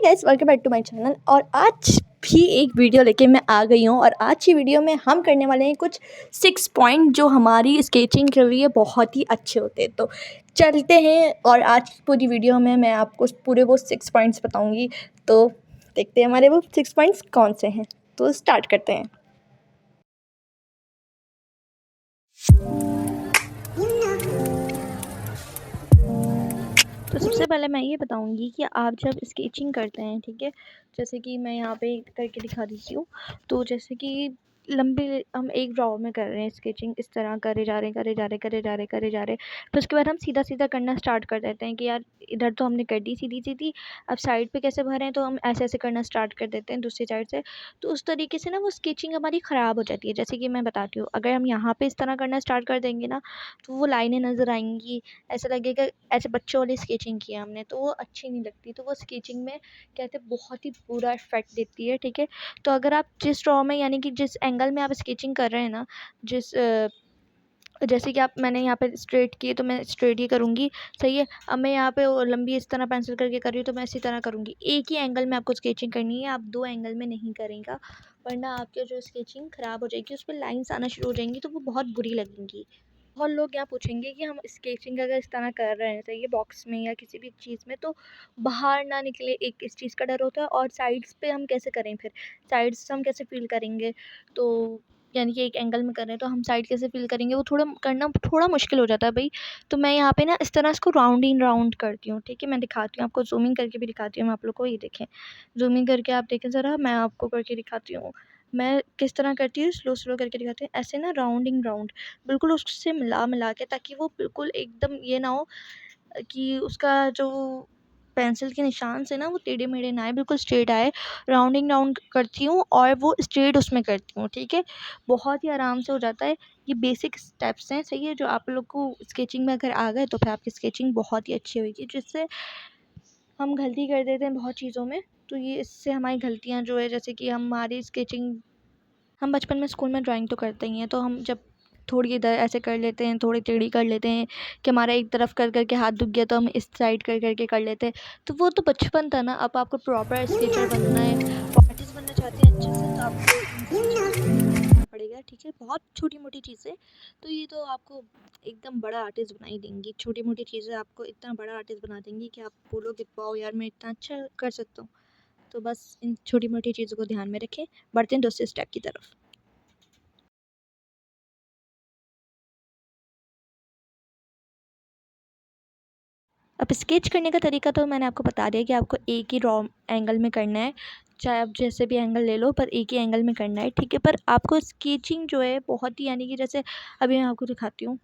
Guys, welcome back to my channel. और आज भी एक वीडियो लेके मैं आ गई हूँ। और आज की वीडियो में हम करने वाले हैं कुछ 6 पॉइंट जो हमारी स्केचिंग के लिए बहुत ही अच्छे होते हैं। तो चलते हैं और आज पूरी वीडियो में मैं आपको पूरे वो 6 पॉइंट्स बताऊँगी। तो देखते हैं हमारे वो 6 पॉइंट्स कौन से हैं। तो स्टार्ट करते हैं। तो सबसे पहले मैं ये बताऊंगी कि आप जब स्केचिंग करते हैं, ठीक है, जैसे कि मैं यहाँ पे करके दिखा देती हूँ। तो जैसे कि लंबे हम एक ड्रॉ में कर रहे हैं स्केचिंग, इस तरह करे जा रहे हैं करे जा रहे हैं। फिर उसके बाद हम सीधा सीधा करना स्टार्ट कर देते हैं कि यार इधर तो हमने कर दी सीधी सीधी, अब साइड पे कैसे भरें, तो हम ऐसे ऐसे करना स्टार्ट कर देते हैं दूसरी साइड से। तो उस तरीके से ना वो स्केचिंग हमारी ख़राब हो जाती है। जैसे कि मैं बताती हूँ, अगर हम यहाँ पे इस तरह करना स्टार्ट कर देंगे ना, तो वो लाइनें नज़र आएंगी, ऐसा लगेगा ऐसे बच्चों वाली स्केचिंग की है हमने, तो वो अच्छी नहीं लगती। तो वो स्केचिंग में कहते हैं बहुत ही बुरा इफेक्ट देती है, ठीक है। तो अगर आप जिस ड्रॉ में यानी कि जिस एंगल में आप स्केचिंग कर रहे हैं ना, जैसे कि आप मैंने यहाँ पे स्ट्रेट की है तो मैं स्ट्रेट ही करूँगी, सही है। अब मैं यहाँ पे वो लंबी इस तरह पेंसिल करके कर रही हूँ तो मैं इसी तरह करूँगी। एक ही एंगल में आपको स्केचिंग करनी है, आप दो एंगल में नहीं करेंगे, वरना आपकी जो स्केचिंग ख़राब हो जाएगी, उस पर लाइन्स आना शुरू हो जाएंगी, तो वो बहुत बुरी लगेंगी। बहुत लोग यहाँ पूछेंगे कि हम स्केचिंग अगर इस तरह कर रहे हैं, सही है, बॉक्स में या किसी भी चीज़ में, तो बाहर ना निकले, एक इस चीज़ का डर होता है। और साइड्स पे हम कैसे करें, फिर साइड्स हम कैसे फ़ील करेंगे। तो यानी कि एक एंगल में कर रहे हैं तो हम साइड कैसे फ़ील करेंगे, वो थोड़ा करना थोड़ा मुश्किल हो जाता है भई। तो मैं यहाँ पे ना इस तरह इसको राउंड इन राउंड करती हूँ, ठीक है। मैं दिखाती हूँ आपको, ज़ूमिंग करके भी दिखाती हूँ मैं आप लोग को, ये देखें। ज़ूमिंग करके आप देखें ज़रा, मैं आपको करके दिखाती हूँ। मैं किस तरह करती हूँ, स्लो स्लो करके दिखाती हूँ, ऐसे ना राउंडिंग राउंड बिल्कुल उससे मिला के, ताकि वो बिल्कुल एकदम ये ना हो कि उसका जो पेंसिल के निशान से ना वो टेढ़े मेढ़े ना आए, बिल्कुल स्ट्रेट आए। राउंडिंग राउंड करती हूँ और वो स्ट्रेट उसमें करती हूँ, ठीक है। बहुत ही आराम से हो जाता है। ये बेसिक स्टेप्स हैं, सही है, जो आप लोग को स्केचिंग में अगर आ गए तो फिर आपकी स्केचिंग बहुत ही अच्छी होगी। जिससे हम गलती कर देते हैं बहुत चीज़ों में, तो ये इससे हमारी गलतियाँ जो है, जैसे कि हमारी स्केचिंग, हम बचपन में स्कूल में ड्राइंग तो करते ही हैं, तो हम जब थोड़ी इधर ऐसे कर लेते हैं, थोड़ी टेढ़ी कर लेते हैं कि हमारा एक तरफ कर कर के हाथ दुख गया, तो हम इस साइड कर कर के कर लेते हैं। तो वो तो बचपन था ना। अब आपको प्रॉपर स्केचर बनना है, आर्टिस्ट बनना चाहते हैं अच्छे से, तो आपको इन सभी चीज़ों को ध्यान रखना पड़ेगा, ठीक है। बहुत छोटी मोटी चीज़ें, तो ये तो आपको एकदम बड़ा आर्टिस्ट बना ही देंगी। छोटी मोटी चीज़ें आपको इतना बड़ा आर्टिस्ट बना देंगी कि आप बोलोगे वाओ यार मैं इतना अच्छा कर सकता हूँ। तो बस इन छोटी मोटी चीज़ों को ध्यान में रखें। बढ़ते हैं दूसरे स्टेप की तरफ। अब स्केच करने का तरीका तो मैंने आपको बता दिया कि आपको एक ही रॉ एंगल में करना है। चाहे आप जैसे भी एंगल ले लो, पर एक ही एंगल में करना है, ठीक है। पर आपको स्केचिंग जो है बहुत ही, यानी कि जैसे अभी मैं आपको दिखाती हूँ।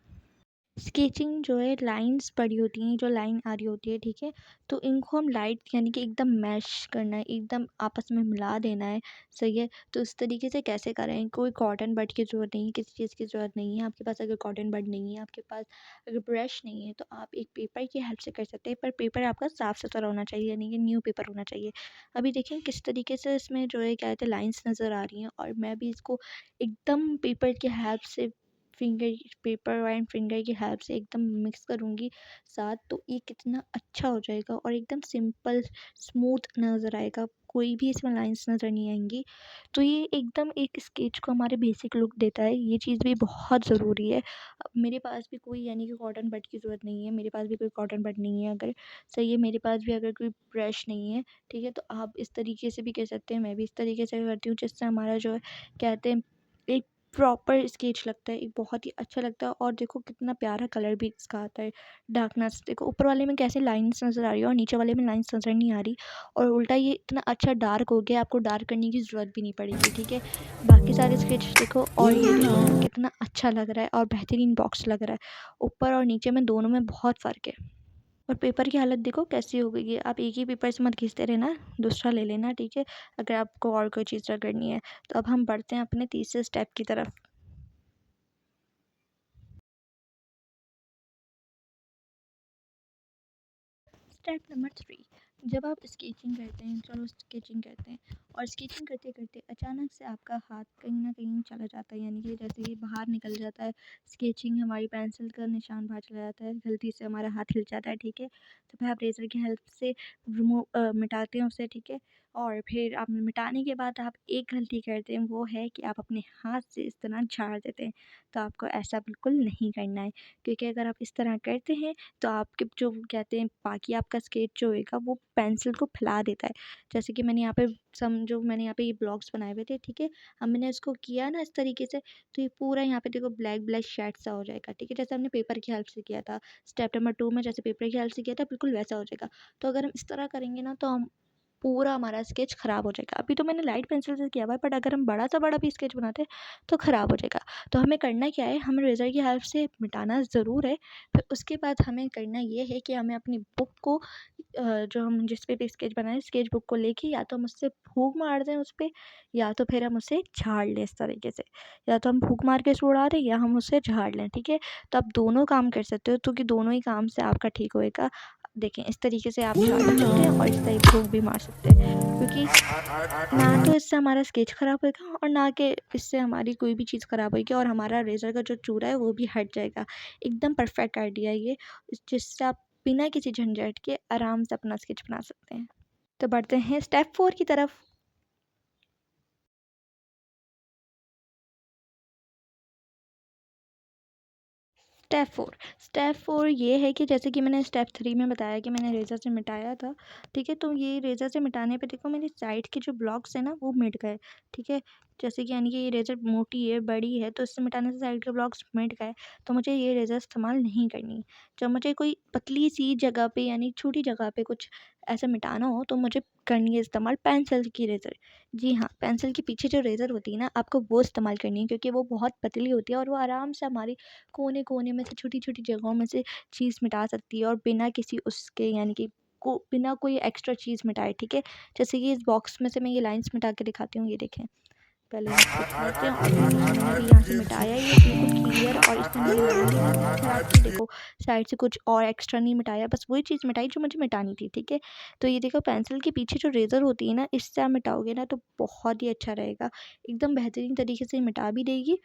स्केचिंग जो है, लाइंस पड़ी होती हैं, जो लाइन आ रही होती है, ठीक है। तो इनको हम लाइट यानी कि एकदम मैश करना है, एकदम आपस में मिला देना है, सही है। तो इस तरीके से कैसे करें, कोई कॉटन बड की ज़रूरत नहीं है, किसी चीज़ की ज़रूरत नहीं है। आपके पास अगर कॉटन बड नहीं है, आपके पास अगर ब्रश नहीं है, तो आप एक पेपर की हेल्प से कर सकते हैं। पर पेपर आपका साफ़ सुथरा होना चाहिए, यानी कि न्यू पेपर होना चाहिए। अभी देखें किस तरीके से इसमें जो है क्या कहते हैं, लाइन्स नज़र आ रही हैं, और मैं भी इसको एकदम पेपर की हेल्प से, फिंगर पेपर एंड फिंगर की हेल्प से एकदम मिक्स करूँगी साथ, तो ये कितना अच्छा हो जाएगा और एकदम सिंपल स्मूथ नज़र आएगा। कोई भी इसमें लाइंस नज़र नहीं आएंगी। तो ये एकदम एक स्केच को हमारे बेसिक लुक देता है। ये चीज़ भी बहुत ज़रूरी है। अब मेरे पास भी कोई यानी कि कॉटन बड की ज़रूरत नहीं है, मेरे पास भी कोई कॉटन बड नहीं है, अगर सही है, मेरे पास भी अगर कोई ब्रश नहीं है, ठीक है। तो आप इस तरीके से भी कर सकते हैं, मैं भी इस तरीके से करती हूँ, जिससे हमारा जो है कहते हैं एक प्रॉपर स्केच लगता है, एक बहुत ही अच्छा लगता है। और देखो कितना प्यारा कलर भी इसका आता है। डार्कनेस देखो, ऊपर वाले में कैसे लाइंस नज़र आ रही है और नीचे वाले में लाइंस नज़र नहीं आ रही, और उल्टा ये इतना अच्छा डार्क हो गया, आपको डार्क करने की ज़रूरत भी नहीं पड़ेगी, ठीक है। बाकी सारे स्केच देखो, और ये देखो कितना अच्छा लग रहा है और बेहतरीन बॉक्स लग रहा है। ऊपर और नीचे में दोनों में बहुत फ़र्क है। और पेपर की हालत देखो कैसी हो गई है। आप एक ही पेपर से मत खींचते रहना, दूसरा ले लेना, ठीक है, अगर आपको और कोई चीज़ करनी है। तो अब हम बढ़ते हैं अपने तीसरे स्टेप की तरफ। स्टेप नंबर 3, जब आप स्केचिंग करते हैं, चलो स्केचिंग करते हैं और स्केचिंग करते करते अचानक से आपका हाथ कहीं ना कहीं चला जाता है, यानी कि जैसे ही बाहर निकल जाता है स्केचिंग, हमारी पेंसिल का निशान बाहर चला जाता है, गलती से हमारा हाथ हिल जाता है, ठीक है। तो फिर आप रेज़र की हेल्प से रिमूव मिटाते हैं उसे, ठीक है। और फिर आप मिटाने के बाद आप एक गलती करते हैं, वो है कि आप अपने हाथ से इस तरह झाड़ देते हैं। तो आपको ऐसा बिल्कुल नहीं करना है, क्योंकि अगर आप इस तरह करते हैं तो आपके जो कहते हैं बाकी आपका स्केच जो होएगा वो पेंसिल को फैला देता है। जैसे कि मैंने यहाँ पे समझो मैंने यहाँ पे ये ब्लॉक्स बनाए हुए थे, ठीक है। अब मैंने इसको किया ना इस तरीके से, तो ये पूरा यहाँ पे देखो ब्लैक ब्लैक शेड सा हो जाएगा, ठीक है। जैसे हमने पेपर की हेल्प से किया था, स्टेप नंबर 2 में जैसे पेपर की हेल्प से किया था, बिल्कुल वैसा हो जाएगा। तो अगर हम इस तरह करेंगे ना तो हम पूरा हमारा स्केच ख़राब हो जाएगा। अभी तो मैंने लाइट पेंसिल से किया हुआ है, बट अगर हम बड़ा से बड़ा भी स्केच बनाते हैं तो ख़राब हो जाएगा। तो हमें करना क्या है, हमें रेज़र की हेल्प से मिटाना ज़रूर है। फिर उसके बाद हमें करना ये है कि हमें अपनी बुक को जो हम जिस पे भी स्केच बनाए स्केच बुक को लेके या तो हम उससे फूँक मार दें उस पे, या तो फिर हम उसे झाड़ लें इस तरीके से। या तो हम फूँक मार के उसे उड़ा दें या हम उसे झाड़ लें, ठीक है। तो आप दोनों काम कर सकते हो, क्योंकि दोनों ही काम से आपका ठीक होएगा। देखें इस तरीके से आप झाड़ भी सकते हैं और इस तरह फूँक भी मार सकते हैं, क्योंकि ना तो इससे हमारा स्केच ख़राब होएगा और ना कि इससे हमारी कोई भी चीज़ ख़राब होएगी, और हमारा रेज़र का जो चूरा है वो भी हट जाएगा। एकदम परफ़ेक्ट आइडिया है ये, जिससे आप बिना किसी झंझट के आराम से अपना स्केच बना सकते हैं। तो बढ़ते हैं स्टेप 4 की तरफ। स्टेप 4 ये है कि जैसे कि मैंने स्टेप 3 में बताया कि मैंने रेज़र से मिटाया था, ठीक है। तो ये रेज़र से मिटाने पे देखो मेरी साइड के जो ब्लॉक्स हैं ना वो मिट गए, ठीक है। जैसे कि यानी कि ये रेज़र मोटी है, बड़ी है, तो इससे मिटाने से साइड के ब्लॉक्स मिट गए, तो मुझे ये रेज़र इस्तेमाल नहीं करनी। जब मुझे कोई पतली सी जगह पे यानी छोटी जगह पे कुछ ऐसा मिटाना हो तो मुझे करनी है इस्तेमाल पेंसिल की रेज़र। जी हाँ, पेंसिल के पीछे जो रेज़र होती है ना, आपको वो इस्तेमाल करनी है, क्योंकि वो बहुत पतली होती है और वो आराम से हमारी कोने-कोने में से छोटी-छोटी जगहों में से चीज़ मिटा सकती है, और बिना किसी उसके यानी कि को बिना कोई एक्स्ट्रा चीज़ मिटाए, ठीक है। जैसे कि इस बॉक्स में से मैं ये लाइन्स मिटा के दिखाती हूँ, ये देखें। पहले हम इसको खोलते हैं और ये देखिए मैंने अभी यहाँ से मिटाया, ये बिल्कुल क्लियर है और इसमें मेरी लाइन भी नहीं है। फिर आप ये देखो साइड से कुछ और एक्स्ट्रा नहीं मिटाया, बस वही चीज़ मिटाई जो मुझे मिटानी थी, ठीक है। तो ये देखो पेंसिल के पीछे जो रेज़र होती है ना, इससे आप मिटाओगे ना तो बहुत ही अच्छा रहेगा। एकदम बेहतरीन तरीके से मिटा भी देगी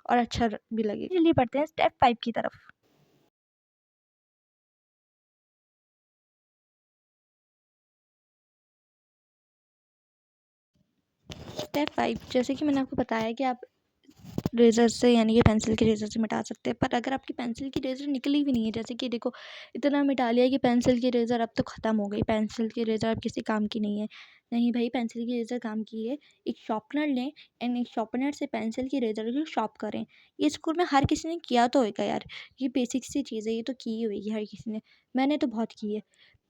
और अच्छा भी लगेगा। चलिए बढ़ते हैं स्टेप 5 की तरफ। स्टेप 5 जैसे कि मैंने आपको बताया कि आप रेज़र से यानी कि पेंसिल के रेज़र से मिटा सकते हैं, पर अगर आपकी पेंसिल की रेज़र निकली भी नहीं है, जैसे कि देखो इतना मिटा लिया कि पेंसिल की रेज़र अब तो ख़त्म हो गई, पेंसिल की रेज़र अब किसी काम की नहीं है। नहीं भाई, पेंसिल की रेज़र काम की है। एक शार्पनर लें एंड एक शार्पनर से पेंसिल की रेज़र को शार्प करें। ये स्कूल में हर किसी ने किया तो होगा यार, ये बेसिक सी चीज़ है, ये तो की ही होगी हर किसी ने। मैंने तो बहुत की है।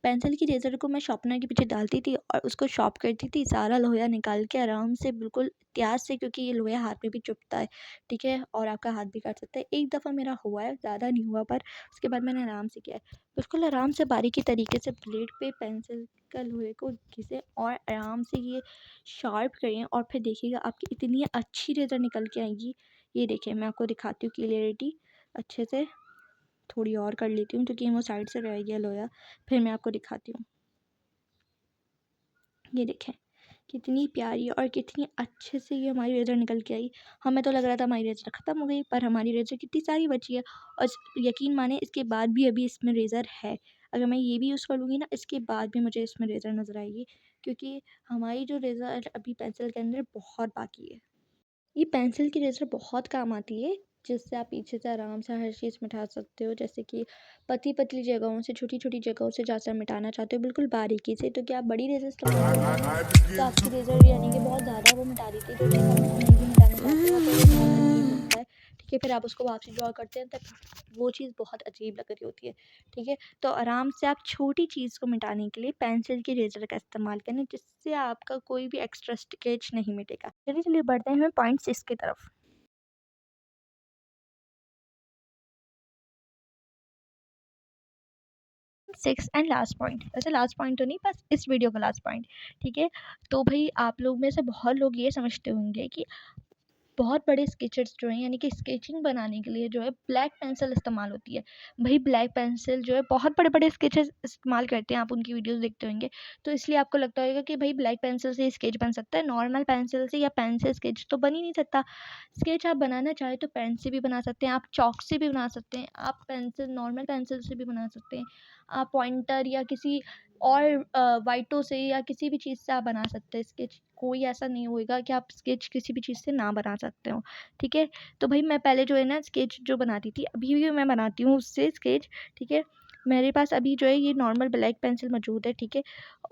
पेंसिल की रेज़र को मैं शार्पनर के पीछे डालती थी और उसको शार्प करती थी, सारा लोहा निकाल के आराम से बिल्कुल एहतियात से, क्योंकि ये लोहा हाथ में भी चुभता है, ठीक है, और आपका हाथ भी काट सकता है। एक दफ़ा मेरा हुआ है, ज़्यादा नहीं हुआ, पर उसके बाद मैंने आराम से किया है। बिल्कुल आराम से बारीकी तरीके से ब्लेड पे पेंसिल का लोहे को घिसें और आराम से ये शार्प करें, और फिर देखिएगा आपकी इतनी अच्छी रेज़र निकल के आएगी। ये देखिए मैं आपको दिखाती हूँ क्लियरिटी अच्छे से। थोड़ी और कर लेती हूँ क्योंकि वो साइड से रह गया लोहा, फिर मैं आपको दिखाती हूँ। ये देखें कितनी प्यारी और कितनी अच्छे से ये हमारी रेज़र निकल के आई। हमें तो लग रहा था हमारी रेज़र ख़त्म हो गई, पर हमारी रेज़र कितनी सारी बची है, और यकीन माने इसके बाद भी अभी इसमें रेज़र है। अगर मैं ये भी यूज़ कर लूँगी ना, इसके बाद भी मुझे इसमें रेज़र नज़र आएगी, क्योंकि हमारी जो रेज़र अभी पेंसिल के अंदर बहुत बाकी है। ये पेंसिल की रेज़र बहुत काम आती है, जिससे आप पीछे से आराम से हर चीज़ मिटा सकते हो। जैसे कि पतली-पतली जगहों से, छोटी-छोटी जगहों से जहाँ से आप मिटाना चाहते हो बिल्कुल बारीकी से। तो क्या आप बड़ी रेज़र इस्तेमाल करते हैं ना, तो आपकी रेज़र यानी कि बहुत ज़्यादा वो मिटा देती है, जो चीज़ आप नहीं भी मिटाना चाहते हो तो वो बहुत अजीब लगता है, ठीक है। फिर आप उसको वापसी ड्रॉ करते हैं तब वो चीज़ बहुत अजीब लग रही होती है, ठीक है। तो आराम से आप छोटी चीज़ को मिटाने के लिए पेंसिल की रेज़र का इस्तेमाल करें, जिससे आपका कोई भी एक्स्ट्रा स्केच नहीं मिटेगा। चलिए बढ़ते हैं पॉइंट 6 की तरफ। 6 एंड लास्ट पॉइंट, वैसे लास्ट पॉइंट तो नहीं, बस इस वीडियो का लास्ट पॉइंट, ठीक है। तो भाई आप लोग में से बहुत लोग ये समझते होंगे कि बहुत बड़े स्केचर्स जो हैं यानी कि स्केचिंग बनाने के लिए जो है ब्लैक पेंसिल इस्तेमाल होती है। भाई ब्लैक पेंसिल जो है बहुत बड़े-बड़े स्केचेस इस्तेमाल करते हैं, आप उनकी वीडियोज़ देखते होंगे। तो इसलिए आपको लगता होगा कि भाई ब्लैक पेंसिल से स्केच बन सकता है, नॉर्मल पेंसिल से या पेन से स्केच तो बन ही नहीं सकता। स्केच आप बनाना चाहें तो पेन से भी बना सकते हैं, आप चॉक से भी बना सकते हैं, आप पेंसिल नॉर्मल पेंसिल से भी बना सकते हैं, आप पॉइंटर या किसी और वाइटो से या किसी भी चीज़ से आप बना सकते हैं स्केच। कोई ऐसा नहीं होएगा कि आप स्केच किसी भी चीज़ से ना बना सकते हो, ठीक है? तो भई मैं पहले जो है ना स्केच जो बनाती थी, अभी भी मैं बनाती हूँ उससे स्केच, ठीक है? मेरे पास अभी जो है ये नॉर्मल ब्लैक पेंसिल मौजूद है, ठीक है?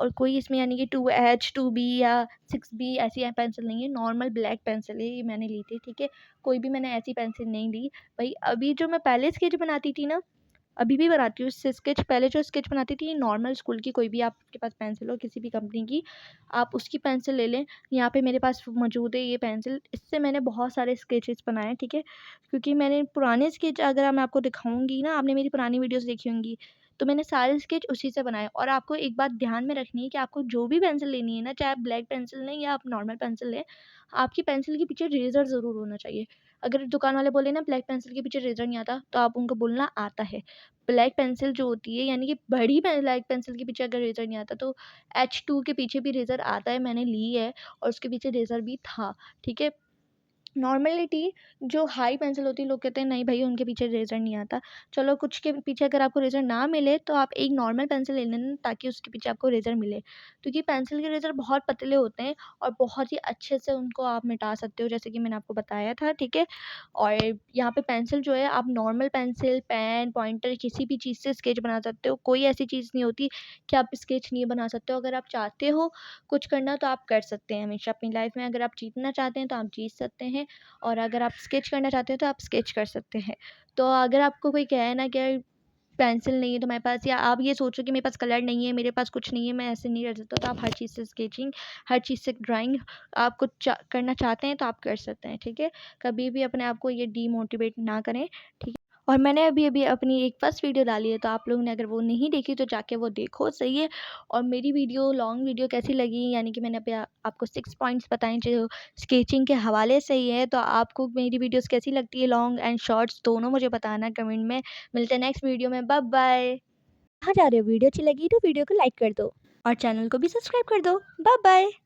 और कोई इसमें यानी कि 2H, 2B या 6B ऐसी पेंसिल नहीं है, नॉर्मल ब्लैक पेंसिल है, ये मैंने ली थी, ठीक है? कोई भी मैंने ऐसी पेंसिल नहीं ली। भई अभी जो मैं पहले स्केच बनाती थी ना, अभी भी बनाती हूँ इससे स्केच। पहले जो स्केच बनाती थी नॉर्मल स्कूल की कोई भी आपके पास पेंसिल हो किसी भी कंपनी की, आप उसकी पेंसिल ले लें। यहाँ पे मेरे पास मौजूद है ये पेंसिल, इससे मैंने बहुत सारे स्केचेस बनाए हैं, ठीक है? क्योंकि मैंने पुराने स्केच अगर मैं आपको दिखाऊँगी ना, आपने मेरी पुरानी वीडियोज़ देखी होंगी, तो मैंने सारे स्केच उसी से बनाए। और आपको एक बात ध्यान में रखनी है कि आपको जो भी पेंसिल लेनी है ना, चाहे आप ब्लैक पेंसिल लें या आप नॉर्मल पेंसिल लें, आपकी पेंसिल के पीछे रेज़र ज़रूर होना चाहिए। अगर दुकान वाले बोले ना ब्लैक पेंसिल के पीछे रेज़र नहीं आता, तो आप उनको बोलना आता है। ब्लैक पेंसिल जो होती है यानी कि बड़ी ब्लैक पेंसिल के पीछे अगर रेज़र नहीं आता तो H2 के पीछे भी रेज़र आता है, मैंने ली है और उसके पीछे रेज़र भी था, ठीक है? नॉर्मलिटी जो हाई पेंसिल होती है लोग कहते हैं नहीं भई उनके पीछे रेज़र नहीं आता। चलो कुछ के पीछे अगर आपको रेज़र ना मिले तो आप एक नॉर्मल पेंसिल ले लेना ताकि उसके पीछे आपको रेज़र मिले। क्योंकि पेंसिल के रेज़र बहुत पतले होते हैं और बहुत ही अच्छे से उनको आप मिटा सकते हो जैसे कि मैंने आपको बताया था, ठीक है? और यहाँ पे पेंसिल जो है आप नॉर्मल पेंसिल, पेन, पॉइंटर किसी भी चीज़ से स्केच बना सकते हो। कोई ऐसी चीज़ नहीं होती कि आप स्केच नहीं बना सकते हो। अगर आप चाहते हो कुछ करना तो आप कर सकते हैं हमेशा अपनी लाइफ़ में। अगर आप जीतना चाहते हैं तो आप जीत सकते हैं। और अगर आप स्केच करना चाहते हो तो आप स्केच कर सकते हैं। तो अगर आपको कोई कहे ना कि पेंसिल नहीं है तुम्हारे पास या आप ये सोचो कि मेरे पास कलर नहीं है, मेरे पास कुछ नहीं है, मैं ऐसे नहीं कर सकता, तो आप हर चीज़ से स्केचिंग, हर चीज़ से ड्राइंग आप कुछ करना चाहते हैं तो आप कर सकते हैं, ठीक है? कभी भी अपने आप को ये डीमोटिवेट ना करें, ठीक है? और मैंने अभी-अभी अपनी एक फर्स्ट वीडियो डाली है, तो आप लोगों ने अगर वो नहीं देखी तो जाके वो देखो, सही है? और मेरी वीडियो लॉन्ग वीडियो कैसी लगी यानी कि मैंने अभी आपको 6 पॉइंट्स बताए जो स्केचिंग के हवाले से ही है, तो आपको मेरी वीडियोज़ कैसी लगती है लॉन्ग एंड शॉर्ट्स दोनों मुझे बताना कमेंट में। मिलते हैं नेक्स्ट वीडियो में, बाय बाय। कहाँ जा रहे हो? वीडियो अच्छी लगी तो वीडियो को लाइक कर दो और चैनल को भी सब्सक्राइब कर दो। Bye bye.